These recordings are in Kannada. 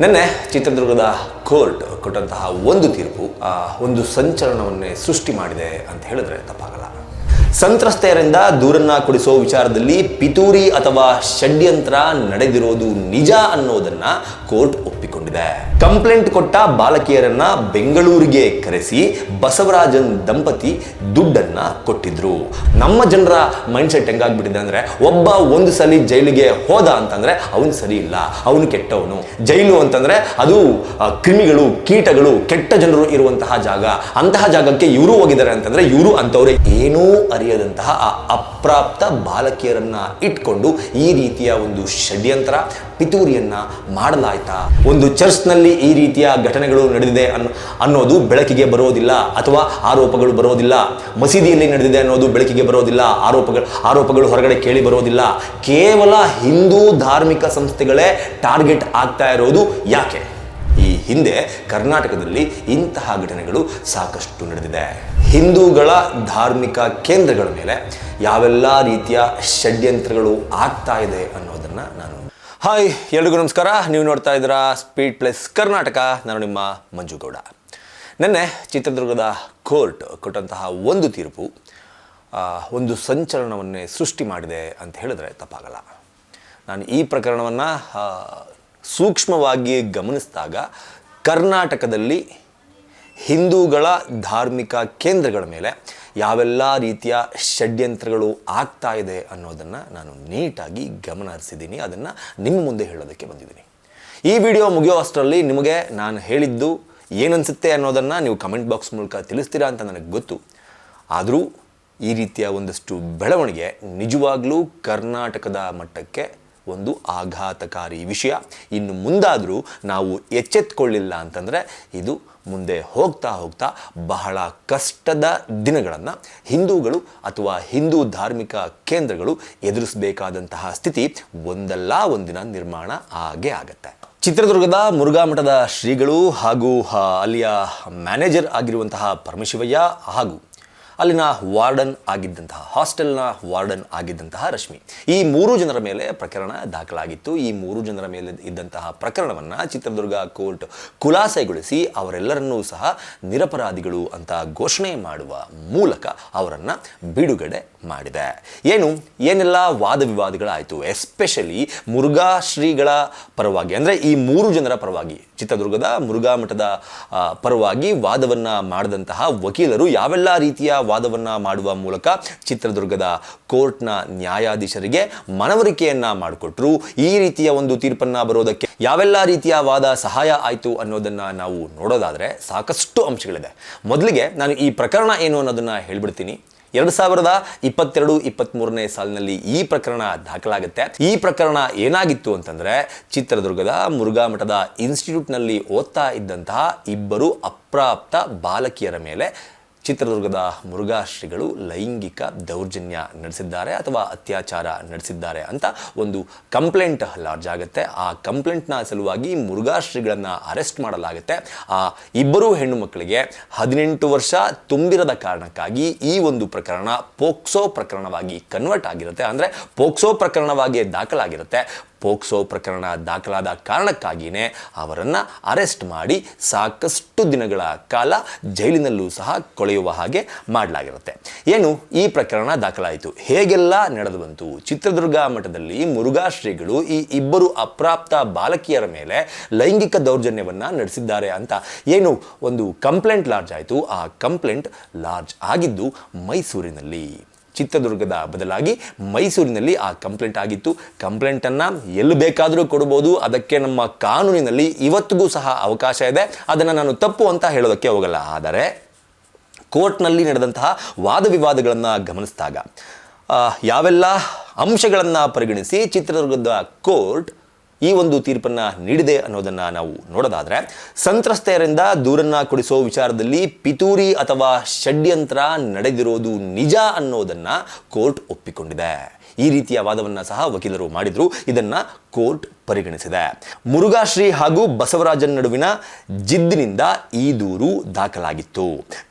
ನಿನ್ನೆ ಚಿತ್ರದುರ್ಗದ ಕೋರ್ಟ್ ಕೊಟ್ಟಂತಹ ಒಂದು ತೀರ್ಪು ಒಂದು ಸಂಚಲನವನ್ನೇ ಸೃಷ್ಟಿ ಮಾಡಿದೆ ಅಂತ ಹೇಳಿದ್ರೆ ತಪ್ಪಾಗಲ್ಲ. ಸಂತ್ರಸ್ತೆಯರಿಂದ ದೂರನ್ನ ಕೊಡಿಸೋ ವಿಚಾರದಲ್ಲಿ ಪಿತೂರಿ ಅಥವಾ ಷಡ್ಯಂತ್ರ ನಡೆದಿರೋದು ನಿಜ ಅನ್ನೋದನ್ನ ಕೋರ್ಟ್ ಒಪ್ಪಿಕೊಂಡಿದೆ. ಕಂಪ್ಲೇಂಟ್ ಕೊಟ್ಟ ಬಾಲಕಿಯರನ್ನ ಬೆಂಗಳೂರಿಗೆ ಕರೆಸಿ ಬಸವರಾಜನ್ ದಂಪತಿ ದುಡ್ಡನ್ನ ಕೊಟ್ಟಿದ್ರು. ನಮ್ಮ ಜನರ ಮೈಂಡ್ ಸೆಟ್ ಹೆಂಗಾಗ್ಬಿಟ್ಟಿದೆ ಅಂದ್ರೆ, ಒಬ್ಬ ಒಂದು ಸಲ ಜೈಲಿಗೆ ಹೋದ ಅಂತಂದ್ರೆ ಅವನು ಸರಿ ಇಲ್ಲ, ಅವನು ಕೆಟ್ಟವನು. ಜೈಲು ಅಂತಂದ್ರೆ ಅದು ಕ್ರಿಮಿಗಳು, ಕೀಟಗಳು, ಕೆಟ್ಟ ಜನರು ಇರುವಂತಹ ಜಾಗ. ಅಂತಹ ಜಾಗಕ್ಕೆ ಇವರು ಹೋಗಿದ್ದಾರೆ ಅಂತಂದ್ರೆ ಇವರು ಅಂತವ್ರೆ ಏನೂ ಅರಿಯದಂತಹ ಆ ಅಪ್ರಾಪ್ತ ಬಾಲಕಿಯರನ್ನ ಇಟ್ಕೊಂಡು ಈ ರೀತಿಯ ಒಂದು ಷಡ್ಯಂತ್ರ ಪಿತೂರಿಯನ್ನ ಮಾಡಲಾಯ್ತಾ? ಒಂದು ಚರ್ಚ್ನಲ್ಲಿ ಈ ರೀತಿಯ ಘಟನೆಗಳು ನಡೆದಿದೆ ಅನ್ನೋದು ಬೆಳಕಿಗೆ ಬರೋದಿಲ್ಲ, ಅಥವಾ ಆರೋಪಗಳು ಬರೋದಿಲ್ಲ. ಮಸೀದಿಯಲ್ಲಿ ನಡೆದಿದೆ ಅನ್ನೋದು ಬೆಳಕಿಗೆ ಬರೋದಿಲ್ಲ, ಆರೋಪಗಳು ಹೊರಗಡೆ ಕೇಳಿ ಬರೋದಿಲ್ಲ. ಕೇವಲ ಹಿಂದೂ ಧಾರ್ಮಿಕ ಸಂಸ್ಥೆಗಳೇ ಟಾರ್ಗೆಟ್ ಆಗ್ತಾ ಇರೋದು ಯಾಕೆ? ಈ ಹಿಂದೆ ಕರ್ನಾಟಕದಲ್ಲಿ ಇಂತಹ ಘಟನೆಗಳು ಸಾಕಷ್ಟು ನಡೆದಿದೆ. ಹಿಂದೂಗಳ ಧಾರ್ಮಿಕ ಕೇಂದ್ರಗಳ ಮೇಲೆ ಯಾವೆಲ್ಲ ರೀತಿಯ ಷಡ್ಯಂತ್ರಗಳು ಆಗ್ತಾ ಇದೆ ಅನ್ನೋದನ್ನ ಹಾಯ್, ಎಲ್ರಿಗೂ ನಮಸ್ಕಾರ. ನೀವು ನೋಡ್ತಾ ಇದ್ದೀರಾ ಸ್ಪೀಡ್ ಪ್ಲಸ್ ಕರ್ನಾಟಕ. ನಾನು ನಿಮ್ಮ ಮಂಜುಗೌಡ. ನಿನ್ನೆ ಚಿತ್ರದುರ್ಗದ ಕೋರ್ಟ್ ಕೊಟ್ಟಂತಹ ಒಂದು ತೀರ್ಪು ಒಂದು ಸಂಚಲನವನ್ನೇ ಸೃಷ್ಟಿ ಮಾಡಿದೆ ಅಂತ ಹೇಳಿದ್ರೆ ತಪ್ಪಾಗಲ್ಲ. ನಾನು ಈ ಪ್ರಕರಣವನ್ನು ಸೂಕ್ಷ್ಮವಾಗಿ ಗಮನಿಸಿದಾಗ ಕರ್ನಾಟಕದಲ್ಲಿ ಹಿಂದೂಗಳ ಧಾರ್ಮಿಕ ಕೇಂದ್ರಗಳ ಮೇಲೆ ಯಾವೆಲ್ಲ ರೀತಿಯ ಷಡ್ಯಂತ್ರಗಳು ಆಗ್ತಾ ಇದೆ ಅನ್ನೋದನ್ನು ನಾನು ನೀಟಾಗಿ ಗಮನ ಹರಿಸಿದ್ದೀನಿ. ಅದನ್ನು ನಿಮ್ಮ ಮುಂದೆ ಹೇಳೋದಕ್ಕೆ ಬಂದಿದ್ದೀನಿ. ಈ ವಿಡಿಯೋ ಮುಗಿಯೋ ಅಷ್ಟರಲ್ಲಿ ನಿಮಗೆ ನಾನು ಹೇಳಿದ್ದು ಏನನ್ಸುತ್ತೆ ಅನ್ನೋದನ್ನು ನೀವು ಕಮೆಂಟ್ ಬಾಕ್ಸ್ ಮೂಲಕ ತಿಳಿಸ್ತೀರಾ ಅಂತ ನನಗೆ ಗೊತ್ತು. ಆದರೂ ಈ ರೀತಿಯ ಒಂದಷ್ಟು ಬೆಳವಣಿಗೆ ನಿಜವಾಗ್ಲೂ ಕರ್ನಾಟಕದ ಮಟ್ಟಕ್ಕೆ ಒಂದು ಆಘಾತಕಾರಿ ವಿಷಯ. ಇನ್ನು ಮುಂದಾದರೂ ನಾವು ಎಚ್ಚೆತ್ತುಕೊಳ್ಳಿಲ್ಲ ಅಂತಂದರೆ ಇದು ಮುಂದೆ ಹೋಗ್ತಾ ಹೋಗ್ತಾ ಬಹಳ ಕಷ್ಟದ ದಿನಗಳನ್ನು ಹಿಂದೂಗಳು ಅಥವಾ ಹಿಂದೂ ಧಾರ್ಮಿಕ ಕೇಂದ್ರಗಳು ಎದುರಿಸಬೇಕಾದಂತಹ ಸ್ಥಿತಿ ಒಂದಲ್ಲ ಒಂದಿನ ನಿರ್ಮಾಣ ಆಗೇ ಆಗತ್ತೆ. ಚಿತ್ರದುರ್ಗದ ಮುರುಘಾ ಮಠದ ಶ್ರೀಗಳು ಹಾಗೂ ಅಲ್ಲಿಯ ಮ್ಯಾನೇಜರ್ ಆಗಿರುವಂತಹ ಪರಮಶಿವಯ್ಯ ಹಾಗೂ ಅಲ್ಲಿನ ವಾರ್ಡನ್ ಆಗಿದ್ದಂತಹ, ಹಾಸ್ಟೆಲ್ನ ವಾರ್ಡನ್ ಆಗಿದ್ದಂತಹ ರಶ್ಮಿ, ಈ 3 ಜನರ ಮೇಲೆ ಪ್ರಕರಣ ದಾಖಲಾಗಿತ್ತು. ಈ 3 ಜನರ ಮೇಲೆ ಇದ್ದಂತಹ ಪ್ರಕರಣವನ್ನು ಚಿತ್ರದುರ್ಗ ಕೋರ್ಟ್ ಖುಲಾಸೆಗೊಳಿಸಿ ಅವರೆಲ್ಲರನ್ನೂ ಸಹ ನಿರಪರಾಧಿಗಳು ಅಂತ ಘೋಷಣೆ ಮಾಡುವ ಮೂಲಕ ಅವರನ್ನು ಬಿಡುಗಡೆ ಮಾಡಿದೆ. ಏನೆಲ್ಲ ವಾದ ವಿವಾದಗಳಾಯಿತು, ಎಸ್ಪೆಷಲಿ ಮುರುಘಾ ಶ್ರೀಗಳ ಪರವಾಗಿ, ಅಂದರೆ ಈ 3 ಜನರ ಪರವಾಗಿ ಚಿತ್ರದುರ್ಗದ ಮುರುಘಾ ಮಠದ ಪರವಾಗಿ ವಾದವನ್ನು ಮಾಡಿದಂತಹ ವಕೀಲರು ಯಾವೆಲ್ಲ ರೀತಿಯ ವಾದವನ್ನು ಮಾಡುವ ಮೂಲಕ ಚಿತ್ರದುರ್ಗದ ಕೋರ್ಟ್ನ ನ್ಯಾಯಾಧೀಶರಿಗೆ ಮನವರಿಕೆಯನ್ನ ಮಾಡಿಕೊಟ್ರು. ಈ ರೀತಿಯ ಒಂದು ತೀರ್ಪನ್ನು ಬರೋದಕ್ಕೆ ಯಾವೆಲ್ಲ ರೀತಿಯ ವಾದ ಸಹಾಯ ಆಯಿತು ಅನ್ನೋದನ್ನು ನಾವು ನೋಡೋದಾದರೆ ಸಾಕಷ್ಟು ಅಂಶಗಳಿದೆ. ಮೊದಲಿಗೆ ನಾನು ಈ ಪ್ರಕರಣ ಏನು ಅನ್ನೋದನ್ನು ಹೇಳ್ಬಿಡ್ತೀನಿ. 2022-23ನೇ ಸಾಲಿನಲ್ಲಿ ಈ ಪ್ರಕರಣ ದಾಖಲಾಗುತ್ತೆ. ಈ ಪ್ರಕರಣ ಏನಾಗಿತ್ತು ಅಂತಂದರೆ, ಚಿತ್ರದುರ್ಗದ ಮುರುಘಾ ಮಠದ ಇನ್ಸ್ಟಿಟ್ಯೂಟ್ನಲ್ಲಿ ಓದ್ತಾ ಇದ್ದಂತಹ 2 ಅಪ್ರಾಪ್ತ ಬಾಲಕಿಯರ ಮೇಲೆ ಚಿತ್ರದುರ್ಗದ ಮುರುಘಾ ಶ್ರೀಗಳು ಲೈಂಗಿಕ ದೌರ್ಜನ್ಯ ನಡೆಸಿದ್ದಾರೆ ಅಥವಾ ಅತ್ಯಾಚಾರ ನಡೆಸಿದ್ದಾರೆ ಅಂತ ಒಂದು ಕಂಪ್ಲೇಂಟ್ ಲಾಡ್ಜ್ ಆಗುತ್ತೆ. ಆ ಕಂಪ್ಲೇಂಟ್ನ ಸಲುವಾಗಿ ಮುರುಘಾ ಶ್ರೀಗಳನ್ನು ಅರೆಸ್ಟ್ ಮಾಡಲಾಗುತ್ತೆ. ಆ 2 ಹೆಣ್ಣು ಮಕ್ಕಳಿಗೆ 18 ವರ್ಷ ತುಂಬಿರದ ಕಾರಣಕ್ಕಾಗಿ ಈ ಒಂದು ಪ್ರಕರಣ ಪೋಕ್ಸೋ ಪ್ರಕರಣವಾಗಿ ಕನ್ವರ್ಟ್ ಆಗಿರುತ್ತೆ. ಅಂದರೆ ಪೋಕ್ಸೋ ಪ್ರಕರಣವಾಗಿ ದಾಖಲಾಗಿರುತ್ತೆ. ಪೋಕ್ಸೋ ಪ್ರಕರಣ ದಾಖಲಾದ ಕಾರಣಕ್ಕಾಗಿಯೇ ಅವರನ್ನು ಅರೆಸ್ಟ್ ಮಾಡಿ ಸಾಕಷ್ಟು ದಿನಗಳ ಕಾಲ ಜೈಲಿನಲ್ಲೂ ಸಹ ಕೊಳೆಯುವ ಹಾಗೆ ಮಾಡಲಾಗಿರುತ್ತೆ. ಈ ಪ್ರಕರಣ ದಾಖಲಾಯಿತು, ಹೇಗೆಲ್ಲ ನಡೆದು ಬಂತು? ಚಿತ್ರದುರ್ಗ ಮಠದಲ್ಲಿ ಮುರುಘಾ ಶ್ರೀಗಳು ಈ 2 ಅಪ್ರಾಪ್ತ ಬಾಲಕಿಯರ ಮೇಲೆ ಲೈಂಗಿಕ ದೌರ್ಜನ್ಯವನ್ನು ನಡೆಸಿದ್ದಾರೆ ಅಂತ ಒಂದು ಕಂಪ್ಲೇಂಟ್ ಲಾಡ್ಜ್ ಆಯಿತು. ಆ ಕಂಪ್ಲೇಂಟ್ ಲಾಡ್ಜ್ ಆಗಿದ್ದು ಮೈಸೂರಿನಲ್ಲಿ. ಚಿತ್ರದುರ್ಗದ ಬದಲಾಗಿ ಮೈಸೂರಿನಲ್ಲಿ ಆ ಕಂಪ್ಲೇಂಟ್ ಆಗಿತ್ತು. ಕಂಪ್ಲೇಂಟನ್ನು ಎಲ್ಲಿ ಬೇಕಾದರೂ ಕೊಡ್ಬೋದು, ಅದಕ್ಕೆ ನಮ್ಮ ಕಾನೂನಿನಲ್ಲಿ ಇವತ್ತಿಗೂ ಸಹ ಅವಕಾಶ ಇದೆ. ಅದನ್ನು ನಾನು ತಪ್ಪು ಅಂತ ಹೇಳೋದಕ್ಕೆ ಹೋಗಲ್ಲ. ಆದರೆ ಕೋರ್ಟ್ನಲ್ಲಿ ನಡೆದಂತಹ ವಾದ ವಿವಾದಗಳನ್ನು ಗಮನಿಸಿದಾಗ ಯಾವೆಲ್ಲ ಅಂಶಗಳನ್ನು ಪರಿಗಣಿಸಿ ಚಿತ್ರದುರ್ಗದ ಕೋರ್ಟ್ ಈ ಒಂದು ತೀರ್ಪನ್ನು ನೀಡಿದೆ ಅನ್ನೋದನ್ನು ನಾವು ನೋಡೋದಾದರೆ, ಸಂತ್ರಸ್ತೆಯರಿಂದ ದೂರನ್ನ ಕೊಡಿಸೋ ವಿಚಾರದಲ್ಲಿ ಪಿತೂರಿ ಅಥವಾ ಷಡ್ಯಂತ್ರ ನಡೆದಿರೋದು ನಿಜ ಅನ್ನೋದನ್ನು ಕೋರ್ಟ್ ಒಪ್ಪಿಕೊಂಡಿದೆ. ಈ ರೀತಿಯ ವಾದವನ್ನ ಸಹ ವಕೀಲರು ಮಾಡಿದ್ರು. ಇದನ್ನ ಕೋರ್ಟ್ ಪರಿಗಣಿಸಿದೆ. ಮುರುಘಾಶ್ರೀ ಹಾಗೂ ಬಸವರಾಜನ್ ನಡುವಿನ ಜಿದ್ದಿನಿಂದ ಈ ದೂರು ದಾಖಲಾಗಿತ್ತು.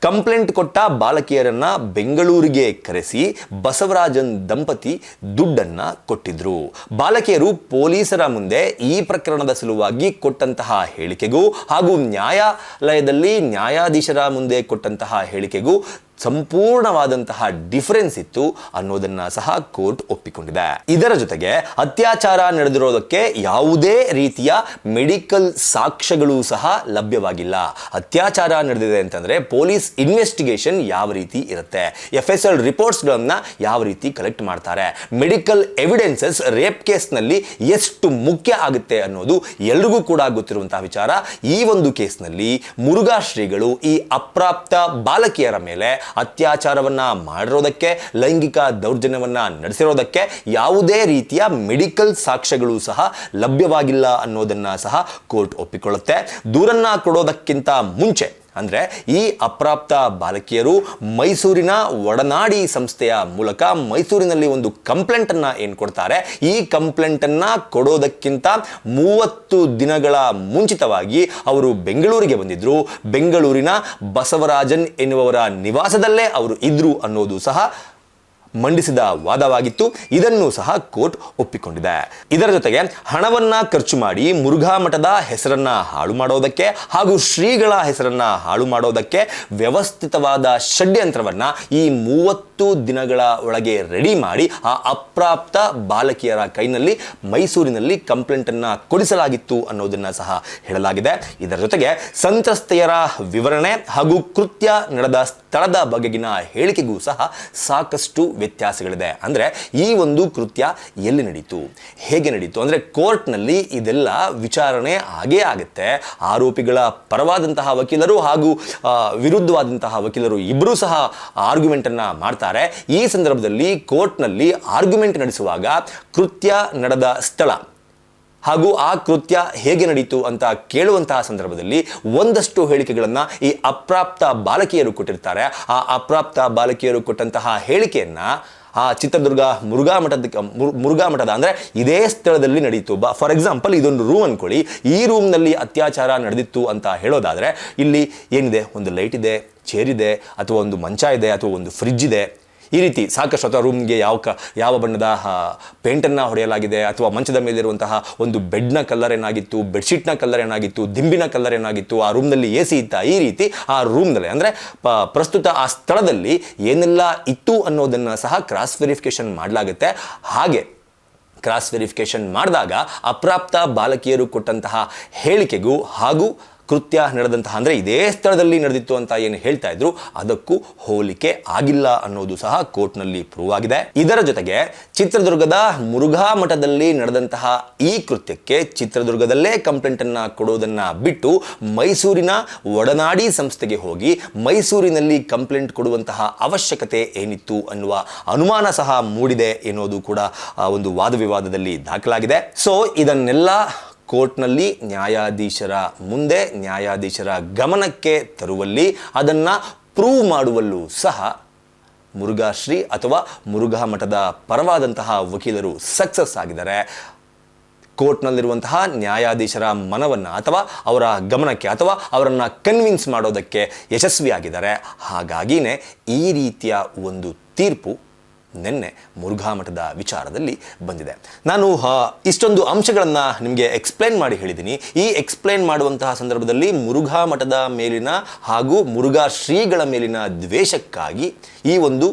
ಕಂಪ್ಲೇಂಟ್ ಕೊಟ್ಟ ಬಾಲಕಿಯರನ್ನ ಬೆಂಗಳೂರಿಗೆ ಕರೆಸಿ ಬಸವರಾಜನ್ ದಂಪತಿ ದುಡ್ಡನ್ನ ಕೊಟ್ಟಿದ್ರು. ಬಾಲಕಿಯರು ಪೊಲೀಸರ ಮುಂದೆ ಈ ಪ್ರಕರಣದ ಸಲುವಾಗಿ ಕೊಟ್ಟಂತಹ ಹೇಳಿಕೆಗೂ ಹಾಗೂ ನ್ಯಾಯಾಲಯದಲ್ಲಿ ನ್ಯಾಯಾಧೀಶರ ಮುಂದೆ ಕೊಟ್ಟಂತಹ ಹೇಳಿಕೆಗೂ ಸಂಪೂರ್ಣವಾದಂತಹ ಡಿಫರೆನ್ಸ್ ಇತ್ತು ಅನ್ನೋದನ್ನ ಸಹ ಕೋರ್ಟ್ ಒಪ್ಪಿಕೊಂಡಿದೆ. ಇದರ ಜೊತೆಗೆ ಅತ್ಯಾಚಾರ ನಡೆದಿರೋದಕ್ಕೆ ಯಾವುದೇ ರೀತಿಯ ಮೆಡಿಕಲ್ ಸಾಕ್ಷ್ಯಗಳು ಸಹ ಲಭ್ಯವಾಗಿಲ್ಲ. ಅತ್ಯಾಚಾರ ನಡೆದಿದೆ ಅಂತಂದ್ರೆ ಪೊಲೀಸ್ ಇನ್ವೆಸ್ಟಿಗೇಷನ್ ಯಾವ ರೀತಿ ಇರುತ್ತೆ, FSL ರಿಪೋರ್ಟ್ಸ್ಗಳನ್ನ ಯಾವ ರೀತಿ ಕಲೆಕ್ಟ್ ಮಾಡ್ತಾರೆ, ಮೆಡಿಕಲ್ ಎವಿಡೆನ್ಸಸ್ ರೇಪ್ ಕೇಸ್ನಲ್ಲಿ ಎಷ್ಟು ಮುಖ್ಯ ಆಗುತ್ತೆ ಅನ್ನೋದು ಎಲ್ರಿಗೂ ಕೂಡ ಗೊತ್ತಿರುವಂತಹ ವಿಚಾರ. ಈ ಒಂದು ಕೇಸ್ನಲ್ಲಿ ಮುರುಘಾಶ್ರೀಗಳು ಈ ಅಪ್ರಾಪ್ತ ಬಾಲಕಿಯರ ಮೇಲೆ ಅತ್ಯಾಚಾರವನ್ನ ಮಾಡಿರೋದಕ್ಕೆ, ಲೈಂಗಿಕ ದೌರ್ಜನ್ಯವನ್ನ ನಡೆಸಿರೋದಕ್ಕೆ ಯಾವುದೇ ರೀತಿಯ ಮೆಡಿಕಲ್ ಸಾಕ್ಷ್ಯಗಳು ಸಹ ಲಭ್ಯವಾಗಿಲ್ಲ ಅನ್ನೋದನ್ನ ಸಹ ಕೋರ್ಟ್ ಒಪ್ಪಿಕೊಳ್ಳುತ್ತೆ. ದೂರನ್ನ ಕೊಡೋದಕ್ಕಿಂತ ಮುಂಚೆ ಅಂದ್ರೆ ಈ ಅಪ್ರಾಪ್ತ ಬಾಲಕಿಯರು ಮೈಸೂರಿನ ಒಡನಾಡಿ ಸಂಸ್ಥೆಯ ಮೂಲಕ ಮೈಸೂರಿನಲ್ಲಿ ಒಂದು ಕಂಪ್ಲೇಂಟ್ ಅನ್ನ ಏನ್ ಕೊಡ್ತಾರೆ, ಈ ಕಂಪ್ಲೇಂಟ್ ಅನ್ನ ಕೊಡೋದಕ್ಕಿಂತ 30 ದಿನಗಳ ಮುಂಚಿತವಾಗಿ ಅವರು ಬೆಂಗಳೂರಿಗೆ ಬಂದಿದ್ರು. ಬೆಂಗಳೂರಿನ ಬಸವರಾಜನ್ ಎನ್ನುವವರ ನಿವಾಸದಲ್ಲೇ ಅವರು ಇದ್ರು ಅನ್ನೋದು ಸಹ ಮಂಡಿಸಿದ ವಾದವಾಗಿತ್ತು. ಇದನ್ನು ಸಹ ಕೋರ್ಟ್ ಒಪ್ಪಿಕೊಂಡಿದೆ. ಇದರ ಜೊತೆಗೆ ಹಣವನ್ನ ಖರ್ಚು ಮಾಡಿ ಮುರುಘಾ ಮಠದ ಹೆಸರನ್ನ ಹಾಳು ಮಾಡೋದಕ್ಕೆ ಹಾಗೂ ಶ್ರೀಗಳ ಹೆಸರನ್ನ ಹಾಳು ಮಾಡೋದಕ್ಕೆ ವ್ಯವಸ್ಥಿತವಾದ ಷಡ್ಯಂತ್ರವನ್ನ ಈ 30 ದಿನಗಳ ಒಳಗೆ ರೆಡಿ ಮಾಡಿ ಆ ಅಪ್ರಾಪ್ತ ಬಾಲಕಿಯರ ಕೈನಲ್ಲಿ ಮೈಸೂರಿನಲ್ಲಿ ಕಂಪ್ಲೇಂಟ್ ಅನ್ನ ಕೊಡಿಸಲಾಗಿತ್ತು ಅನ್ನೋದನ್ನ ಸಹ ಹೇಳಲಾಗಿದೆ. ಇದರ ಜೊತೆಗೆ ಸಂತ್ರಸ್ತೆಯರ ವಿವರಣೆ ಹಾಗೂ ಕೃತ್ಯ ನಡೆದ ಸ್ಥಳದ ಬಗೆಗಿನ ಹೇಳಿಕೆಗೂ ಸಹ ಸಾಕಷ್ಟು ವ್ಯತ್ಯಾಸಗಳಿದೆ. ಅಂದ್ರೆ ಈ ಒಂದು ಕೃತ್ಯ ಎಲ್ಲಿ ನಡೀತು, ಹೇಗೆ ನಡೀತು ಅಂದ್ರೆ ಕೋರ್ಟ್ನಲ್ಲಿ ಇದೆಲ್ಲ ವಿಚಾರಣೆ ಆಗೇ ಆಗುತ್ತೆ. ಆರೋಪಿಗಳ ಪರವಾದಂತಹ ವಕೀಲರು ಹಾಗೂ ವಿರುದ್ಧವಾದಂತಹ ವಕೀಲರು ಇಬ್ಬರೂ ಸಹ ಆರ್ಗ್ಯುಮೆಂಟ್ ಅನ್ನ ಮಾಡ್ತಾರೆ. ಈ ಸಂದರ್ಭದಲ್ಲಿ ಕೋರ್ಟ್ನಲ್ಲಿ ಆರ್ಗ್ಯುಮೆಂಟ್ ನಡೆಸುವಾಗ ಕೃತ್ಯ ನಡೆದ ಸ್ಥಳ ಹಾಗೂ ಆ ಕೃತ್ಯ ಹೇಗೆ ನಡೀತು ಅಂತ ಕೇಳುವಂತಹ ಸಂದರ್ಭದಲ್ಲಿ ಒಂದಷ್ಟು ಹೇಳಿಕೆಗಳನ್ನ ಈ ಅಪ್ರಾಪ್ತ ಬಾಲಕಿಯರು ಕೊಟ್ಟಿರ್ತಾರೆ. ಆ ಅಪ್ರಾಪ್ತ ಬಾಲಕಿಯರು ಕೊಟ್ಟಂತಹ ಹೇಳಿಕೆಯನ್ನ ಆ ಚಿತ್ರದುರ್ಗ ಮುರುಘಾ ಮಠದ ಅಂದ್ರೆ ಇದೇ ಸ್ಥಳದಲ್ಲಿ ನಡೀತು. ಫಾರ್ ಎಕ್ಸಾಂಪಲ್ ಇದೊಂದು ರೂಮ್ ಅನ್ಕೊಳ್ಳಿ, ಈ ರೂಮ್ನಲ್ಲಿ ಅತ್ಯಾಚಾರ ನಡೆದಿತ್ತು ಅಂತ ಹೇಳೋದಾದ್ರೆ ಇಲ್ಲಿ ಏನಿದೆ, ಒಂದು ಲೈಟ್ ಇದೆ, ಚೇರ್ ಇದೆ, ಅಥವಾ ಒಂದು ಮಂಚ ಇದೆ, ಅಥವಾ ಒಂದು ಫ್ರಿಡ್ಜ್ ಇದೆ, ಈ ರೀತಿ ಸಾಕಷ್ಟು, ಅಥವಾ ರೂಮ್ಗೆ ಯಾವ ಬಣ್ಣದ ಪೇಂಟನ್ನು ಹೊಡೆಯಲಾಗಿದೆ, ಅಥವಾ ಮಂಚದ ಮೇಲಿರುವಂತಹ ಒಂದು ಬೆಡ್ನ ಕಲರ್ ಏನಾಗಿತ್ತು, ಬೆಡ್ಶೀಟ್ನ ಕಲರ್ ಏನಾಗಿತ್ತು, ದಿಂಬಿನ ಕಲರ್ ಏನಾಗಿತ್ತು, ಆ ರೂಮ್ನಲ್ಲಿ AC ಇತ್ತಾ, ಈ ರೀತಿ ಆ ರೂಮ್ನಲ್ಲಿ ಅಂದರೆ ಪ್ರಸ್ತುತ ಆ ಸ್ಥಳದಲ್ಲಿ ಏನೆಲ್ಲ ಇತ್ತು ಅನ್ನೋದನ್ನು ಸಹ ಕ್ರಾಸ್ ವೆರಿಫಿಕೇಶನ್ ಮಾಡಲಾಗುತ್ತೆ. ಹಾಗೆ ಕ್ರಾಸ್ ವೆರಿಫಿಕೇಶನ್ ಮಾಡಿದಾಗ ಅಪ್ರಾಪ್ತ ಬಾಲಕಿಯರು ಕೊಟ್ಟಂತಹ ಹೇಳಿಕೆಗೂ ಹಾಗೂ ಕೃತ್ಯ ನಡೆದಂತಹ ಅಂದರೆ ಇದೇ ಸ್ಥಳದಲ್ಲಿ ನಡೆದಿತ್ತು ಅಂತ ಏನು ಹೇಳ್ತಾ ಇದ್ರು ಅದಕ್ಕೂ ಹೋಲಿಕೆ ಆಗಿಲ್ಲ ಅನ್ನೋದು ಸಹ ಕೋರ್ಟ್ನಲ್ಲಿ ಪ್ರೂವ್ ಆಗಿದೆ. ಇದರ ಜೊತೆಗೆ ಚಿತ್ರದುರ್ಗದ ಮುರುಘಾ ಮಠದಲ್ಲಿ ನಡೆದಂತಹ ಈ ಕೃತ್ಯಕ್ಕೆ ಚಿತ್ರದುರ್ಗದಲ್ಲೇ ಕಂಪ್ಲೇಂಟ್ ಅನ್ನ ಕೊಡೋದನ್ನ ಬಿಟ್ಟು ಮೈಸೂರಿನ ಒಡನಾಡಿ ಸಂಸ್ಥೆಗೆ ಹೋಗಿ ಮೈಸೂರಿನಲ್ಲಿ ಕಂಪ್ಲೇಂಟ್ ಕೊಡುವಂತಹ ಅವಶ್ಯಕತೆ ಏನಿತ್ತು ಅನ್ನುವ ಅನುಮಾನ ಸಹ ಮೂಡಿದೆ ಎನ್ನುವುದು ಕೂಡ ಒಂದು ವಾದ ವಿವಾದದಲ್ಲಿ ದಾಖಲಾಗಿದೆ. ಸೊ ಇದನ್ನೆಲ್ಲ ಕೋರ್ಟ್ನಲ್ಲಿ ನ್ಯಾಯಾಧೀಶರ ಮುಂದೆ ನ್ಯಾಯಾಧೀಶರ ಗಮನಕ್ಕೆ ತರುವಲ್ಲಿ, ಅದನ್ನು ಪ್ರೂವ್ ಮಾಡುವಲ್ಲೂ ಸಹ ಮುರುಘಾಶ್ರೀ ಅಥವಾ ಮುರುಘಾ ಮಠದ ಪರವಾದಂತಹ ವಕೀಲರು ಸಕ್ಸಸ್ ಆಗಿದ್ದಾರೆ. ಕೋರ್ಟ್ನಲ್ಲಿರುವಂತಹ ನ್ಯಾಯಾಧೀಶರ ಮನವನ್ನು ಅಥವಾ ಅವರ ಗಮನಕ್ಕೆ ಅಥವಾ ಅವರನ್ನು ಕನ್ವಿನ್ಸ್ ಮಾಡೋದಕ್ಕೆ ಯಶಸ್ವಿಯಾಗಿದ್ದಾರೆ. ಹಾಗಾಗಿನೇ ಈ ರೀತಿಯ ಒಂದು ತೀರ್ಪು ನಿನ್ನೆ ಮುರುಘಾ ಮಠದ ವಿಚಾರದಲ್ಲಿ ಬಂದಿದೆ. ನಾನು ಇಷ್ಟೊಂದು ಅಂಶಗಳನ್ನು ನಿಮಗೆ ಎಕ್ಸ್ಪ್ಲೇನ್ ಮಾಡಿ ಹೇಳಿದ್ದೀನಿ. ಈ ಎಕ್ಸ್ಪ್ಲೇನ್ ಮಾಡುವಂತಹ ಸಂದರ್ಭದಲ್ಲಿ ಮುರುಘಾ ಮಠದ ಮೇಲಿನ ಹಾಗೂ ಮುರುಘಾ ಶ್ರೀಗಳ ಮೇಲಿನ ದ್ವೇಷಕ್ಕಾಗಿ ಈ ಒಂದು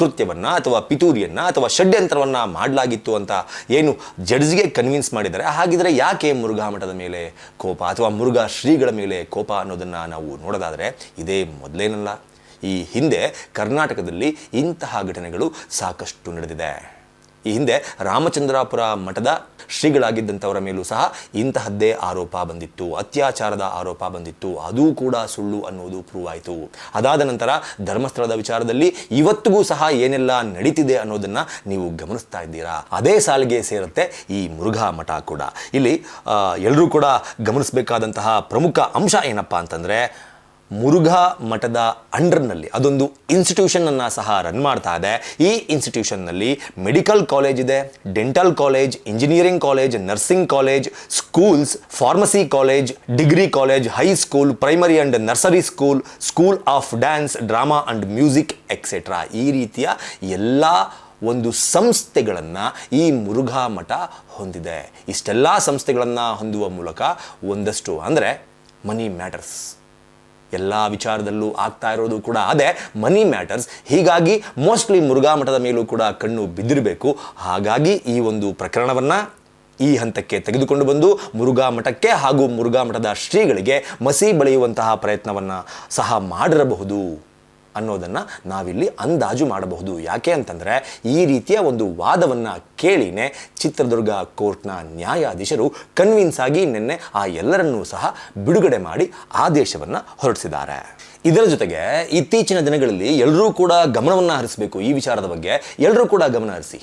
ಕೃತ್ಯವನ್ನು ಅಥವಾ ಪಿತೂರಿಯನ್ನು ಅಥವಾ ಷಡ್ಯಂತ್ರವನ್ನು ಮಾಡಲಾಗಿತ್ತು ಅಂತ ಏನು ಜಡ್ಜ್ಗೆ ಕನ್ವಿನ್ಸ್ ಮಾಡಿದ್ದಾರೆ. ಹಾಗಿದ್ರೆ ಯಾಕೆ ಮುರುಘಾ ಮಠದ ಮೇಲೆ ಕೋಪ ಅಥವಾ ಮುರುಘಾ ಶ್ರೀಗಳ ಮೇಲೆ ಕೋಪ ಅನ್ನೋದನ್ನು ನಾವು ನೋಡೋದಾದರೆ ಇದೇ ಮೊದಲೇನಲ್ಲ. ಈ ಹಿಂದೆ ಕರ್ನಾಟಕದಲ್ಲಿ ಇಂತಹ ಘಟನೆಗಳು ಸಾಕಷ್ಟು ನಡೆದಿದೆ. ಈ ಹಿಂದೆ ರಾಮಚಂದ್ರಾಪುರ ಮಠದ ಶ್ರೀಗಳಾಗಿದ್ದಂಥವರ ಮೇಲೂ ಸಹ ಇಂತಹದ್ದೇ ಆರೋಪ ಬಂದಿತ್ತು, ಅತ್ಯಾಚಾರದ ಆರೋಪ ಬಂದಿತ್ತು. ಅದೂ ಕೂಡ ಸುಳ್ಳು ಅನ್ನೋದು ಪ್ರೂವ್ ಆಯಿತು. ಅದಾದ ನಂತರ ಧರ್ಮಸ್ಥಳದ ವಿಚಾರದಲ್ಲಿ ಇವತ್ತಿಗೂ ಸಹ ಏನೆಲ್ಲ ನಡೀತಿದೆ ಅನ್ನೋದನ್ನು ನೀವು ಗಮನಿಸ್ತಾ ಇದ್ದೀರಾ. ಅದೇ ಸಾಲಿಗೆ ಸೇರುತ್ತೆ ಈ ಮುರುಘಾ ಮಠ ಕೂಡ. ಇಲ್ಲಿ ಎಲ್ಲರೂ ಕೂಡ ಗಮನಿಸಬೇಕಾದಂತಹ ಪ್ರಮುಖ ಅಂಶ ಏನಪ್ಪ ಅಂತಂದರೆ, ಮುರುಘಾ ಮಠದ ಅಂಡರ್ನಲ್ಲಿ ಅದೊಂದು ಇನ್ಸ್ಟಿಟ್ಯೂಷನನ್ನು ಸಹ ರನ್ ಮಾಡ್ತಾ ಇದೆ. ಈ ಇನ್ಸ್ಟಿಟ್ಯೂಷನ್ನಲ್ಲಿ ಮೆಡಿಕಲ್ ಕಾಲೇಜ್ ಇದೆ, dental college, engineering college, nursing college, schools, pharmacy college, degree college, high school, primary and nursery school, school of dance, drama and music etcetera ಈ ರೀತಿಯ ಎಲ್ಲ ಒಂದು ಸಂಸ್ಥೆಗಳನ್ನು ಈ ಮುರುಘಾ ಮಠ ಹೊಂದಿದೆ. ಇಷ್ಟೆಲ್ಲ ಸಂಸ್ಥೆಗಳನ್ನು ಹೊಂದುವ ಮೂಲಕ ಒಂದಷ್ಟು ಅಂದರೆ ಮನಿ ಮ್ಯಾಟರ್ಸ್, ಎಲ್ಲ ವಿಚಾರದಲ್ಲೂ ಆಗ್ತಾ ಇರೋದು ಕೂಡ ಅದೇ, ಮನಿ ಮ್ಯಾಟರ್ಸ್. ಹೀಗಾಗಿ ಮೋಸ್ಟ್ಲಿ ಮುರುಘಾ ಮಠದ ಮೇಲೂ ಕೂಡ ಕಣ್ಣು ಬಿದ್ದಿರಬೇಕು. ಹಾಗಾಗಿ ಈ ಒಂದು ಪ್ರಕರಣವನ್ನು ಈ ಹಂತಕ್ಕೆ ತೆಗೆದುಕೊಂಡು ಬಂದು ಮುರುಘಾ ಮಠಕ್ಕೆ ಹಾಗೂ ಮುರುಘಾ ಮಠದ ಶ್ರೀಗಳಿಗೆ ಮಸಿ ಬಳಿಯುವಂತಹ ಪ್ರಯತ್ನವನ್ನು ಸಹ ಮಾಡಿರಬಹುದು ಅನ್ನೋದನ್ನು ನಾವಿಲ್ಲಿ ಅಂದಾಜು ಮಾಡಬಹುದು. ಯಾಕೆ ಅಂತಂದರೆ ಈ ರೀತಿಯ ಒಂದು ವಾದವನ್ನು ಕೇಳಿನೇ ಚಿತ್ರದುರ್ಗ ಕೋರ್ಟ್ನ ನ್ಯಾಯಾಧೀಶರು ಕನ್ವಿನ್ಸ್ ಆಗಿ ನಿನ್ನೆ ಆ ಎಲ್ಲರನ್ನೂ ಸಹ ಬಿಡುಗಡೆ ಮಾಡಿ ಆದೇಶವನ್ನು ಹೊರಡಿಸಿದ್ದಾರೆ. ಇದರ ಜೊತೆಗೆ ಇತ್ತೀಚಿನ ದಿನಗಳಲ್ಲಿ ಎಲ್ಲರೂ ಕೂಡ ಗಮನವನ್ನು ಹರಿಸಬೇಕು. ಈ ವಿಚಾರದ ಬಗ್ಗೆ ಎಲ್ಲರೂ ಕೂಡ ಗಮನ ಹರಿಸಿ.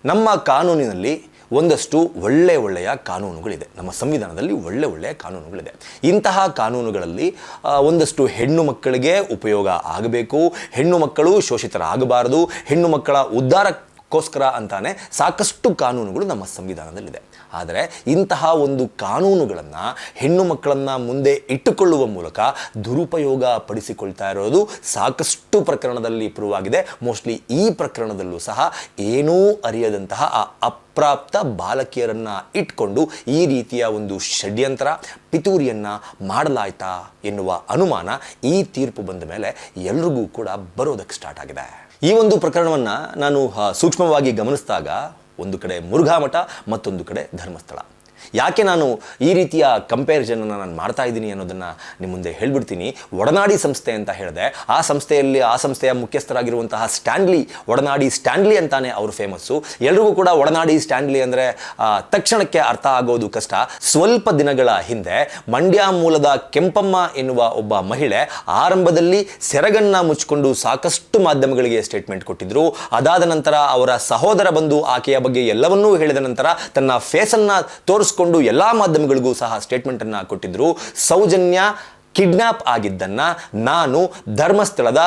ನಮ್ಮ ಕಾನೂನಿನಲ್ಲಿ ಒಂದಷ್ಟು ಒಳ್ಳೆಯ ಕಾನೂನುಗಳಿದೆ. ನಮ್ಮ ಸಂವಿಧಾನದಲ್ಲಿ ಒಳ್ಳೆಯ ಕಾನೂನುಗಳಿದೆ. ಇಂತಹ ಕಾನೂನುಗಳಲ್ಲಿ ಒಂದಷ್ಟು ಹೆಣ್ಣು ಮಕ್ಕಳಿಗೆ ಉಪಯೋಗ ಆಗಬೇಕು, ಹೆಣ್ಣು ಮಕ್ಕಳು ಶೋಷಿತರಾಗಬಾರದು, ಹೆಣ್ಣು ಮಕ್ಕಳ ಉದ್ಧಾರಕ್ಕೋಸ್ಕರ ಅಂತಾನೆ ಸಾಕಷ್ಟು ಕಾನೂನುಗಳು ನಮ್ಮ ಸಂವಿಧಾನದಲ್ಲಿದೆ. ಆದರೆ ಇಂತಹ ಒಂದು ಕಾನೂನುಗಳನ್ನು ಹೆಣ್ಣು ಮಕ್ಕಳನ್ನು ಮುಂದೆ ಇಟ್ಟುಕೊಳ್ಳುವ ಮೂಲಕ ದುರುಪಯೋಗ ಪಡಿಸಿಕೊಳ್ತಾ ಇರೋದು ಸಾಕಷ್ಟು ಪ್ರಕರಣದಲ್ಲಿ ಪ್ರೂವ್ ಆಗಿದೆ. ಮೋಸ್ಟ್ಲಿ ಈ ಪ್ರಕರಣದಲ್ಲೂ ಸಹ ಏನೂ ಅರಿಯದಂತಹ ಆ ಅಪ್ರಾಪ್ತ ಬಾಲಕಿಯರನ್ನು ಇಟ್ಕೊಂಡು ಈ ರೀತಿಯ ಒಂದು ಷಡ್ಯಂತ್ರ ಪಿತೂರಿಯನ್ನು ಮಾಡಲಾಯ್ತಾ ಎನ್ನುವ ಅನುಮಾನ ಈ ತೀರ್ಪು ಬಂದ ಮೇಲೆ ಎಲ್ರಿಗೂ ಕೂಡ ಬರೋದಕ್ಕೆ ಸ್ಟಾರ್ಟ್ ಆಗಿದೆ. ಈ ಒಂದು ಪ್ರಕರಣವನ್ನು ನಾನು ಸೂಕ್ಷ್ಮವಾಗಿ ಗಮನಿಸಿದಾಗ ಒಂದು ಕಡೆ ಮುರುಘಾ ಮಠ, ಮತ್ತೊಂದು ಕಡೆ ಧರ್ಮಸ್ಥಳ. ಯಾಕೆ ನಾನು ಈ ರೀತಿಯ ಕಂಪ್ಯಾರಿಸನನ್ನು ನಾನು ಮಾಡ್ತಾ ಇದ್ದೀನಿ ಅನ್ನೋದನ್ನು ನಿಮ್ಮ ಮುಂದೆ ಹೇಳ್ಬಿಡ್ತೀನಿ. ಒಡನಾಡಿ ಸಂಸ್ಥೆ ಅಂತ ಹೇಳಿದೆ. ಆ ಸಂಸ್ಥೆಯ ಮುಖ್ಯಸ್ಥರಾಗಿರುವಂತಹ ಒಡನಾಡಿ ಸ್ಟ್ಯಾನ್ಲಿ ಅಂತಾನೆ ಅವರು ಫೇಮಸ್ಸು. ಎಲ್ರಿಗೂ ಕೂಡ ಒಡನಾಡಿ ಸ್ಟ್ಯಾನ್ಲಿ ಅಂದರೆ ತಕ್ಷಣಕ್ಕೆ ಅರ್ಥ ಆಗೋದು ಕಷ್ಟ. ಸ್ವಲ್ಪ ದಿನಗಳ ಹಿಂದೆ ಮಂಡ್ಯ ಮೂಲದ ಕೆಂಪಮ್ಮ ಎನ್ನುವ ಒಬ್ಬ ಮಹಿಳೆ ಆರಂಭದಲ್ಲಿ ಸೆರಗನ್ನ ಮುಚ್ಚಿಕೊಂಡು ಸಾಕಷ್ಟು ಮಾಧ್ಯಮಗಳಿಗೆ ಸ್ಟೇಟ್ಮೆಂಟ್ ಕೊಟ್ಟಿದ್ರು. ಅದಾದ ನಂತರ ಅವರ ಸಹೋದರ ಬಂದು ಆಕೆಯ ಬಗ್ಗೆ ಎಲ್ಲವನ್ನೂ ಹೇಳಿದ ನಂತರ ತನ್ನ ಫೇಸನ್ನು ತೋರಿಸ್ಕೊಂಡು ಎಲ್ಲ ಮಾಧ್ಯಮಗಳಿಗೂ ಸಹ ಸ್ಟೇಟ್ಮೆಂಟ್ ಅನ್ನು ಕೊಟ್ಟಿದ್ರು. ಸೌಜನ್ಯ ಕಿಡ್ನಾಪ್ ಆಗಿದ್ದನ್ನ ನಾನು ಧರ್ಮಸ್ಥಳದ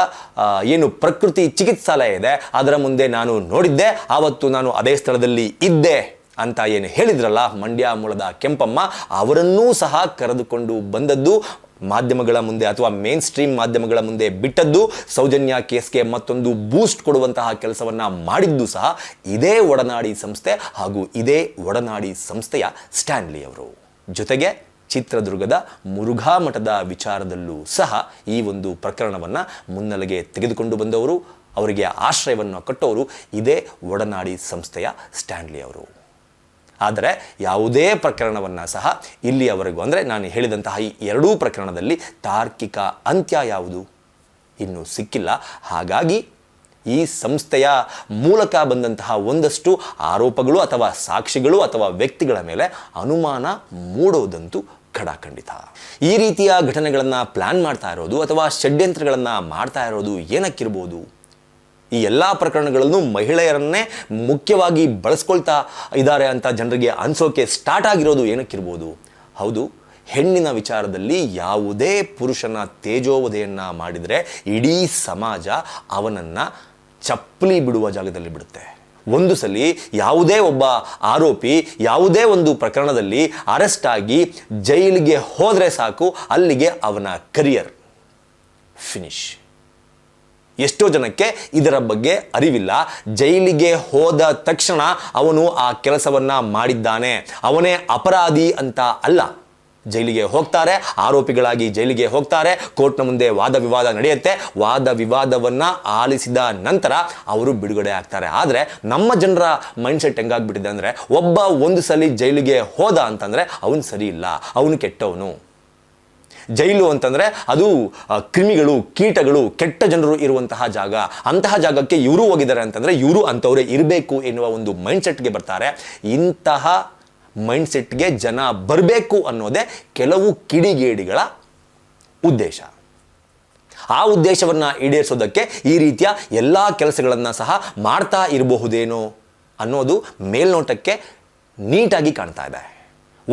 ಏನು ಪ್ರಕೃತಿ ಚಿಕಿತ್ಸಾಲಯ ಇದೆ ಅದರ ಮುಂದೆ ನಾನು ನೋಡಿದ್ದೆ, ಆವತ್ತು ನಾನು ಅದೇ ಸ್ಥಳದಲ್ಲಿ ಇದ್ದೆ ಅಂತ ಏನು ಹೇಳಿದ್ರಲ್ಲ ಮಂಡ್ಯ ಮೂಲದ ಕೆಂಪಮ್ಮ, ಅವರನ್ನೂ ಸಹ ಕರೆದುಕೊಂಡು ಬಂದದ್ದು ಮಾಧ್ಯಮಗಳ ಮುಂದೆ ಅಥವಾ ಮೇನ್ ಸ್ಟ್ರೀಮ್ ಮಾಧ್ಯಮಗಳ ಮುಂದೆ ಬಿಟ್ಟದ್ದು, ಸೌಜನ್ಯ ಕೇಸ್ಗೆ ಮತ್ತೊಂದು ಬೂಸ್ಟ್ ಕೊಡುವಂತಹ ಕೆಲಸವನ್ನು ಮಾಡಿದ್ದು ಸಹ ಇದೇ ಒಡನಾಡಿ ಸಂಸ್ಥೆ ಹಾಗೂ ಇದೇ ಒಡನಾಡಿ ಸಂಸ್ಥೆಯ ಸ್ಟ್ಯಾನ್ಲಿ ಅವರು. ಜೊತೆಗೆ ಚಿತ್ರದುರ್ಗದ ಮುರುಘಾ ಮಠದ ವಿಚಾರದಲ್ಲೂ ಸಹ ಈ ಒಂದು ಪ್ರಕರಣವನ್ನು ಮುನ್ನೆಲೆಗೆ ತೆಗೆದುಕೊಂಡು ಬಂದವರು, ಅವರಿಗೆ ಆಶ್ರಯವನ್ನು ಕೊಟ್ಟವರು ಇದೇ ಒಡನಾಡಿ ಸಂಸ್ಥೆಯ ಸ್ಟ್ಯಾನ್ಲಿ ಅವರು. ಆದರೆ ಯಾವುದೇ ಪ್ರಕರಣವನ್ನು ಸಹ ಇಲ್ಲಿಯವರೆಗೂ ಅಂದರೆ ನಾನು ಹೇಳಿದಂತಹ ಈ ಎರಡೂ ಪ್ರಕರಣದಲ್ಲಿ ತಾರ್ಕಿಕ ಅಂತ್ಯ ಯಾವುದು ಇನ್ನೂ ಸಿಕ್ಕಿಲ್ಲ. ಹಾಗಾಗಿ ಈ ಸಂಸ್ಥೆಯ ಮೂಲಕ ಬಂದಂತಹ ಒಂದಷ್ಟು ಆರೋಪಗಳು ಅಥವಾ ಸಾಕ್ಷಿಗಳು ಅಥವಾ ವ್ಯಕ್ತಿಗಳ ಮೇಲೆ ಅನುಮಾನ ಮೂಡೋದಂತೂ ಖಡಾಖಂಡಿತ. ಈ ರೀತಿಯ ಘಟನೆಗಳನ್ನು ಪ್ಲ್ಯಾನ್ ಮಾಡ್ತಾ ಇರೋದು ಅಥವಾ ಷಡ್ಯಂತ್ರಗಳನ್ನು ಮಾಡ್ತಾ ಇರೋದು ಏನಕ್ಕಿರ್ಬೋದು? ಈ ಎಲ್ಲ ಪ್ರಕರಣಗಳನ್ನು ಮಹಿಳೆಯರನ್ನೇ ಮುಖ್ಯವಾಗಿ ಬಳಸ್ಕೊಳ್ತಾ ಇದ್ದಾರೆ ಅಂತ ಜನರಿಗೆ ಅನಿಸೋಕೆ ಸ್ಟಾರ್ಟ್ ಆಗಿರೋದು ಏನಕ್ಕಿರ್ಬೋದು? ಹೌದು, ಹೆಣ್ಣಿನ ವಿಚಾರದಲ್ಲಿ ಯಾವುದೇ ಪುರುಷನ ತೇಜೋವಧೆಯನ್ನು ಮಾಡಿದರೆ ಇಡೀ ಸಮಾಜ ಅವನನ್ನು ಚಪ್ಪಲಿ ಬಿಡುವ ಜಾಗದಲ್ಲಿ ಬಿಡುತ್ತೆ. ಒಂದು ಸಲ ಯಾವುದೇ ಒಬ್ಬ ಆರೋಪಿ ಯಾವುದೇ ಒಂದು ಪ್ರಕರಣದಲ್ಲಿ ಅರೆಸ್ಟ್ ಆಗಿ ಜೈಲಿಗೆ ಹೋದರೆ ಸಾಕು, ಅಲ್ಲಿಗೆ ಅವನ ಕರಿಯರ್ ಫಿನಿಶ್. ಎಷ್ಟೋ ಜನಕ್ಕೆ ಇದರ ಬಗ್ಗೆ ಅರಿವಿಲ್ಲ. ಜೈಲಿಗೆ ಹೋದ ತಕ್ಷಣ ಅವನು ಆ ಕೆಲಸವನ್ನು ಮಾಡಿದ್ದಾನೆ, ಅವನೇ ಅಪರಾಧಿ ಅಂತ ಅಲ್ಲ. ಜೈಲಿಗೆ ಹೋಗ್ತಾರೆ, ಆರೋಪಿಗಳಾಗಿ ಜೈಲಿಗೆ ಹೋಗ್ತಾರೆ, ಕೋರ್ಟ್ನ ಮುಂದೆ ವಾದ ವಿವಾದ ನಡೆಯುತ್ತೆ, ವಾದ ವಿವಾದವನ್ನು ಆಲಿಸಿದ ನಂತರ ಅವರು ಬಿಡುಗಡೆ ಆಗ್ತಾರೆ. ಆದರೆ ನಮ್ಮ ಜನರ ಮೈಂಡ್ಸೆಟ್ ಹೆಂಗಾಗ್ಬಿಟ್ಟಿದೆ ಅಂದರೆ, ಒಬ್ಬ ಒಂದು ಸಲ ಜೈಲಿಗೆ ಹೋದ ಅಂತಂದರೆ ಅವನು ಸರಿ ಇಲ್ಲ, ಅವನು ಕೆಟ್ಟವನು. ಜೈಲು ಅಂತಂದರೆ ಅದು ಕ್ರಿಮಿಗಳು, ಕೀಟಗಳು, ಕೆಟ್ಟ ಜನರು ಇರುವಂತಹ ಜಾಗ. ಅಂತಹ ಜಾಗಕ್ಕೆ ಇವರು ಹೋಗಿದ್ದಾರೆ ಅಂತಂದರೆ ಇವರು ಅಂಥವರೇ ಇರಬೇಕು ಎನ್ನುವ ಒಂದು ಮೈಂಡ್ಸೆಟ್ಗೆ ಬರ್ತಾರೆ. ಇಂತಹ ಮೈಂಡ್ಸೆಟ್ಗೆ ಜನ ಬರಬೇಕು ಅನ್ನೋದೇ ಕೆಲವು ಕಿಡಿಗೇಡಿಗಳ ಉದ್ದೇಶ. ಆ ಉದ್ದೇಶವನ್ನು ಈಡೇರಿಸೋದಕ್ಕೆ ಈ ರೀತಿಯ ಎಲ್ಲ ಕೆಲಸಗಳನ್ನು ಸಹ ಮಾಡ್ತಾ ಇರಬಹುದೇನೋ ಅನ್ನೋದು ಮೇಲ್ನೋಟಕ್ಕೆ ನೀಟಾಗಿ ಕಾಣ್ತಾ ಇದೆ.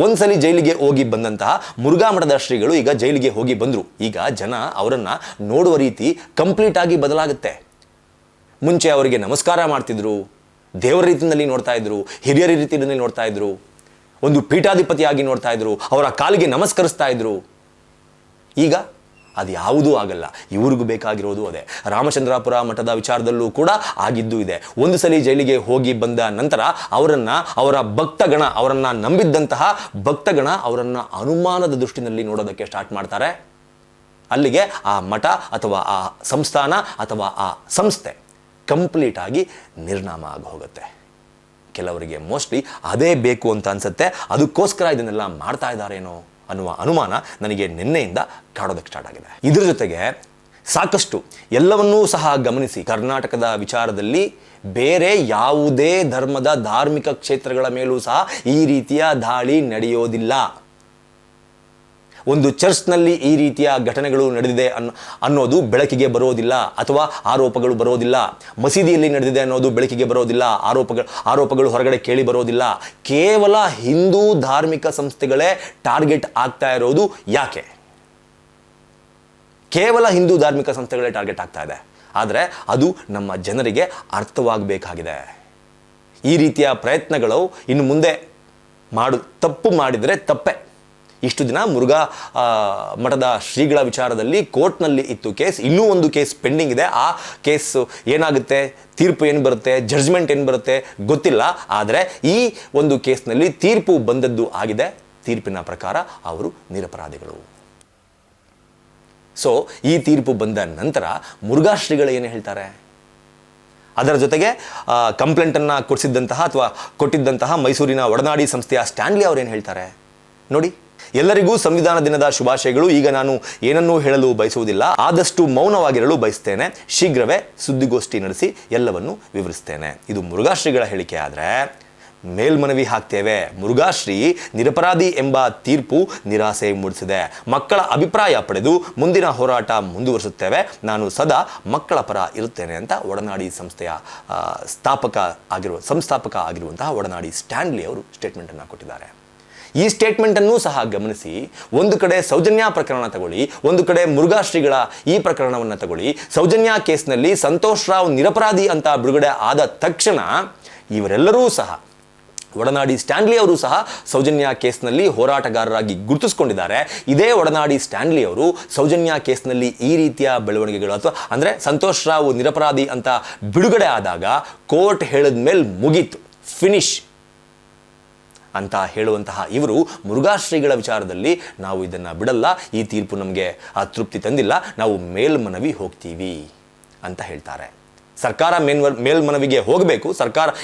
ಒಂದ್ಸಲಿ ಜೈಲಿಗೆ ಹೋಗಿ ಬಂದಂತಹ ಮುರುಘಾ ಮಠದ ಶ್ರೀಗಳು ಈಗ ಜೈಲಿಗೆ ಹೋಗಿ ಬಂದರು. ಈಗ ಜನ ಅವರನ್ನು ನೋಡುವ ರೀತಿ ಕಂಪ್ಲೀಟ್ ಆಗಿ ಬದಲಾಗುತ್ತೆ. ಮುಂಚೆ ಅವರಿಗೆ ನಮಸ್ಕಾರ ಮಾಡ್ತಿದ್ರು, ದೇವರ ರೀತಿಯಲ್ಲಿ ನೋಡ್ತಾ ಇದ್ರು, ಹಿರಿಯರ ರೀತಿಯಲ್ಲಿ ನೋಡ್ತಾ ಇದ್ರು, ಒಂದು ಪೀಠಾಧಿಪತಿಯಾಗಿ ನೋಡ್ತಾ ಇದ್ರು, ಅವರ ಕಾಲಿಗೆ ನಮಸ್ಕರಿಸ್ತಾ ಇದ್ರು. ಈಗ ಅದು ಯಾವುದೂ ಆಗಲ್ಲ. ಇವ್ರಿಗೂ ಬೇಕಾಗಿರೋದು ಅದೇ. ರಾಮಚಂದ್ರಾಪುರ ಮಠದ ವಿಚಾರದಲ್ಲೂ ಕೂಡ ಆಗಿದ್ದು ಇದೆ. ಒಂದು ಸಲ ಜೈಲಿಗೆ ಹೋಗಿ ಬಂದ ನಂತರ ಅವರ ಭಕ್ತಗಣ, ಅವರನ್ನು ನಂಬಿದ್ದಂತಹ ಭಕ್ತಗಣ ಅವರನ್ನು ಅನುಮಾನದ ದೃಷ್ಟಿನಲ್ಲಿ ನೋಡೋದಕ್ಕೆ ಸ್ಟಾರ್ಟ್ ಮಾಡ್ತಾರೆ. ಅಲ್ಲಿಗೆ ಆ ಮಠ ಅಥವಾ ಆ ಸಂಸ್ಥಾನ ಅಥವಾ ಆ ಸಂಸ್ಥೆ ಕಂಪ್ಲೀಟ್ ಆಗಿ ನಿರ್ನಾಮ ಆಗಿ ಹೋಗುತ್ತೆ. ಕೆಲವರಿಗೆ ಮೋಸ್ಟ್ಲಿ ಅದೇ ಬೇಕು ಅಂತ ಅನ್ಸುತ್ತೆ. ಅದಕ್ಕೋಸ್ಕರ ಇದನ್ನೆಲ್ಲ ಮಾಡ್ತಾ ಇದ್ದಾರೇನೋ ಅನ್ನುವ ಅನುಮಾನ ನನಗೆ ನಿನ್ನೆಯಿಂದ ಕಾಡೋದಕ್ಕೆ ಸ್ಟಾರ್ಟ್ ಆಗಿದೆ. ಇದ್ರ ಜೊತೆಗೆ ಸಾಕಷ್ಟು ಎಲ್ಲವನ್ನೂ ಸಹ ಗಮನಿಸಿ, ಕರ್ನಾಟಕದ ವಿಚಾರದಲ್ಲಿ ಬೇರೆ ಯಾವುದೇ ಧರ್ಮದ ಧಾರ್ಮಿಕ ಕ್ಷೇತ್ರಗಳ ಮೇಲೂ ಸಹ ಈ ರೀತಿಯ ದಾಳಿ ನಡೆಯೋದಿಲ್ಲ. ಒಂದು ಚರ್ಚ್ನಲ್ಲಿ ಈ ರೀತಿಯ ಘಟನೆಗಳು ನಡೆದಿದೆ ಅನ್ನೋದು ಬೆಳಕಿಗೆ ಬರೋದಿಲ್ಲ, ಅಥವಾ ಆರೋಪಗಳು ಬರೋದಿಲ್ಲ. ಮಸೀದಿಯಲ್ಲಿ ನಡೆದಿದೆ ಅನ್ನೋದು ಬೆಳಕಿಗೆ ಬರೋದಿಲ್ಲ, ಆರೋಪಗಳು ಹೊರಗಡೆ ಕೇಳಿ ಬರೋದಿಲ್ಲ. ಕೇವಲ ಹಿಂದೂ ಧಾರ್ಮಿಕ ಸಂಸ್ಥೆಗಳೇ ಟಾರ್ಗೆಟ್ ಆಗ್ತಾ ಇರೋದು ಯಾಕೆ? ಕೇವಲ ಹಿಂದೂ ಧಾರ್ಮಿಕ ಸಂಸ್ಥೆಗಳೇ ಟಾರ್ಗೆಟ್ ಆಗ್ತಾ ಇದೆ. ಆದರೆ ಅದು ನಮ್ಮ ಜನರಿಗೆ ಅರ್ಥವಾಗಬೇಕಾಗಿದೆ. ಈ ರೀತಿಯ ಪ್ರಯತ್ನಗಳು ಇನ್ನು ಮುಂದೆ ತಪ್ಪು ಮಾಡಿದರೆ ತಪ್ಪೆ. ಇಷ್ಟು ದಿನ ಮುರುಘಾ ಮಠದ ಶ್ರೀಗಳ ವಿಚಾರದಲ್ಲಿ ಕೋರ್ಟ್ನಲ್ಲಿ ಇತ್ತು ಕೇಸ್. ಇನ್ನೂ ಒಂದು ಕೇಸ್ ಪೆಂಡಿಂಗ್ ಇದೆ. ಆ ಕೇಸ್ ಏನಾಗುತ್ತೆ, ತೀರ್ಪು ಏನು ಬರುತ್ತೆ, ಜಡ್ಜ್ಮೆಂಟ್ ಏನು ಬರುತ್ತೆ ಗೊತ್ತಿಲ್ಲ. ಆದರೆ ಈ ಒಂದು ಕೇಸ್ನಲ್ಲಿ ತೀರ್ಪು ಬಂದದ್ದು ಆಗಿದೆ. ತೀರ್ಪಿನ ಪ್ರಕಾರ ಅವರು ನಿರಪರಾಧಿಗಳು. ಸೊ ಈ ತೀರ್ಪು ಬಂದ ನಂತರ ಮುರುಘಾ ಶ್ರೀಗಳು ಏನು ಹೇಳ್ತಾರೆ? ಅದರ ಜೊತೆಗೆ ಕಂಪ್ಲೇಂಟನ್ನು ಕೊಟ್ಟಿದ್ದಂತಹ ಮೈಸೂರಿನ ಒಡನಾಡಿ ಸಂಸ್ಥೆಯ ಸ್ಟ್ಯಾನ್ಲಿ ಅವರೇನು ಹೇಳ್ತಾರೆ ನೋಡಿ. ಎಲ್ಲರಿಗೂ ಸಂವಿಧಾನ ದಿನದ ಶುಭಾಶಯಗಳು. ಈಗ ನಾನು ಏನನ್ನೂ ಹೇಳಲು ಬಯಸುವುದಿಲ್ಲ, ಆದಷ್ಟು ಮೌನವಾಗಿರಲು ಬಯಸ್ತೇನೆ. ಶೀಘ್ರವೇ ಸುದ್ದಿಗೋಷ್ಠಿ ನಡೆಸಿ ಎಲ್ಲವನ್ನು ವಿವರಿಸ್ತೇನೆ. ಇದು ಮುರುಘಾ ಶ್ರೀಗಳ ಹೇಳಿಕೆ. ಆದರೆ ಮೇಲ್ಮನವಿ ಹಾಕ್ತೇವೆ, ಮುರುಘಾ ಶ್ರೀ ನಿರಪರಾಧಿ ಎಂಬ ತೀರ್ಪು ನಿರಾಸೆ ಮೂಡಿಸಿದೆ. ಮಕ್ಕಳ ಅಭಿಪ್ರಾಯ ಪಡೆದು ಮುಂದಿನ ಹೋರಾಟ ಮುಂದುವರಿಸುತ್ತೇವೆ. ನಾನು ಸದಾ ಮಕ್ಕಳ ಪರ ಇರುತ್ತೇನೆ ಅಂತ ಒಡನಾಡಿ ಸಂಸ್ಥೆಯ ಸಂಸ್ಥಾಪಕ ಆಗಿರುವಂತಹ ಒಡನಾಡಿ ಸ್ಟ್ಯಾನ್ಲಿ ಅವರು ಸ್ಟೇಟ್ಮೆಂಟನ್ನು ಕೊಟ್ಟಿದ್ದಾರೆ. ಈ ಸ್ಟೇಟ್ಮೆಂಟನ್ನು ಸಹ ಗಮನಿಸಿ. ಒಂದು ಕಡೆ ಸೌಜನ್ಯ ಪ್ರಕರಣ ತಗೊಳ್ಳಿ, ಒಂದು ಕಡೆ ಮುರುಘಾ ಶ್ರೀಗಳ ಈ ಪ್ರಕರಣವನ್ನು ತಗೊಳ್ಳಿ. ಸೌಜನ್ಯ ಕೇಸ್ನಲ್ಲಿ ಸಂತೋಷ್ ರಾವ್ ನಿರಪರಾಧಿ ಅಂತ ಬಿಡುಗಡೆ ಆದ ತಕ್ಷಣ ಇವರೆಲ್ಲರೂ ಸಹ, ಒಡನಾಡಿ ಸ್ಟ್ಯಾನ್ಲಿ ಅವರು ಸಹ ಸೌಜನ್ಯ ಕೇಸ್ನಲ್ಲಿ ಹೋರಾಟಗಾರರಾಗಿ ಗುರುತಿಸಿಕೊಂಡಿದ್ದಾರೆ. ಇದೇ ಒಡನಾಡಿ ಸ್ಟ್ಯಾನ್ಲಿ ಅವರು ಸೌಜನ್ಯ ಕೇಸ್ನಲ್ಲಿ ಈ ರೀತಿಯ ಬೆಳವಣಿಗೆಗಳು ಅಂದರೆ ಸಂತೋಷ್ ರಾವ್ ನಿರಪರಾಧಿ ಅಂತ ಬಿಡುಗಡೆ ಆದಾಗ ಕೋರ್ಟ್ ಹೇಳಿದ ಮೇಲೆ ಮುಗೀತು, ಫಿನಿಶ್ ಅಂತ ಹೇಳುವಂತಹ ಇವರು ಮುರುಘಾ ಶ್ರೀಗಳ ವಿಚಾರದಲ್ಲಿ ನಾವು ಇದನ್ನು ಬಿಡಲ್ಲ, ಈ ತೀರ್ಪು ನಮಗೆ ತೃಪ್ತಿ ತಂದಿಲ್ಲ, ನಾವು ಮೇಲ್ಮನವಿ ಹೋಗ್ತೀವಿ ಅಂತ ಹೇಳ್ತಾರೆ. ಸರ್ಕಾರ ಮೇಲ್ಮನವಿಗೆ ಹೋಗಬೇಕು.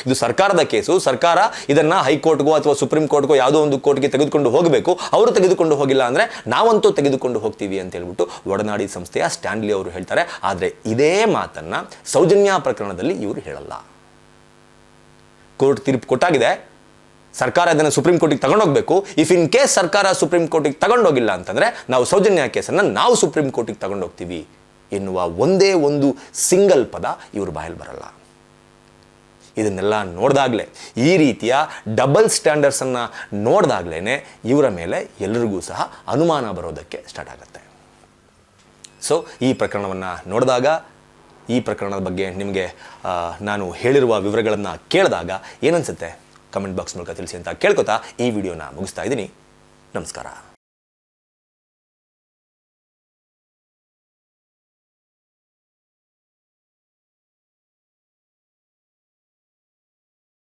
ಇದು ಸರ್ಕಾರದ ಕೇಸು. ಸರ್ಕಾರ ಇದನ್ನು ಹೈಕೋರ್ಟ್ಗೋ ಅಥವಾ ಸುಪ್ರೀಂ ಕೋರ್ಟ್ಗೋ ಯಾವುದೋ ಒಂದು ಕೋರ್ಟ್ಗೆ ತೆಗೆದುಕೊಂಡು ಹೋಗಬೇಕು. ಅವರು ತೆಗೆದುಕೊಂಡು ಹೋಗಿಲ್ಲ ಅಂದರೆ ನಾವಂತೂ ತೆಗೆದುಕೊಂಡು ಹೋಗ್ತೀವಿ ಅಂತ ಹೇಳ್ಬಿಟ್ಟು ಒಡನಾಡಿ ಸಂಸ್ಥೆಯ ಸ್ಟ್ಯಾನ್ಲಿ ಅವರು ಹೇಳ್ತಾರೆ. ಆದರೆ ಇದೇ ಮಾತನ್ನು ಸೌಜನ್ಯ ಪ್ರಕರಣದಲ್ಲಿ ಇವರು ಹೇಳಲ್ಲ. ಕೋರ್ಟ್ ತೀರ್ಪು ಕೊಟ್ಟಾಗಿದೆ, ಸರ್ಕಾರ ಇದನ್ನು ಸುಪ್ರೀಂ ಕೋರ್ಟಿಗೆ ತಗೊಂಡೋಗ್ಬೇಕು. ಇಫ್ ಇನ್ ಕೇಸ್ ಸರ್ಕಾರ ಸುಪ್ರೀಂ ಕೋರ್ಟಿಗೆ ತಗೊಂಡೋಗಿಲ್ಲ ಅಂತಂದರೆ ನಾವು ಸೌಜನ್ಯ ಕೇಸನ್ನು ನಾವು ಸುಪ್ರೀಂ ಕೋರ್ಟಿಗೆ ತಗೊಂಡೋಗ್ತೀವಿ ಎನ್ನುವ ಒಂದೇ ಒಂದು ಸಿಂಗಲ್ ಪದ ಇವರು ಬಾಯಲ್ಲಿ ಬರಲ್ಲ. ಇದನ್ನೆಲ್ಲ ನೋಡಿದಾಗಲೇ, ಈ ರೀತಿಯ ಡಬಲ್ ಸ್ಟ್ಯಾಂಡರ್ಡ್ಸನ್ನು ನೋಡಿದಾಗಲೇ ಇವರ ಮೇಲೆ ಎಲ್ಲರಿಗೂ ಸಹ ಅನುಮಾನ ಬರೋದಕ್ಕೆ ಸ್ಟಾರ್ಟ್ ಆಗುತ್ತೆ. ಸೊ ಈ ಪ್ರಕರಣವನ್ನು ನೋಡಿದಾಗ, ಈ ಪ್ರಕರಣದ ಬಗ್ಗೆ ನಿಮಗೆ ನಾನು ಹೇಳಿರುವ ವಿವರಗಳನ್ನು ಕೇಳಿದಾಗ ಏನನ್ಸುತ್ತೆ ಕಮೆಂಟ್ ಬಾಕ್ಸ್ ಮೂಲಕ ತಿಳಿಸಿ ಅಂತ ಕೇಳ್ಕೊತಾ ಈ ವಿಡಿಯೋನ ಮುಗಿಸ್ತಾ ಇದ್ದೀನಿ. ನಮಸ್ಕಾರ.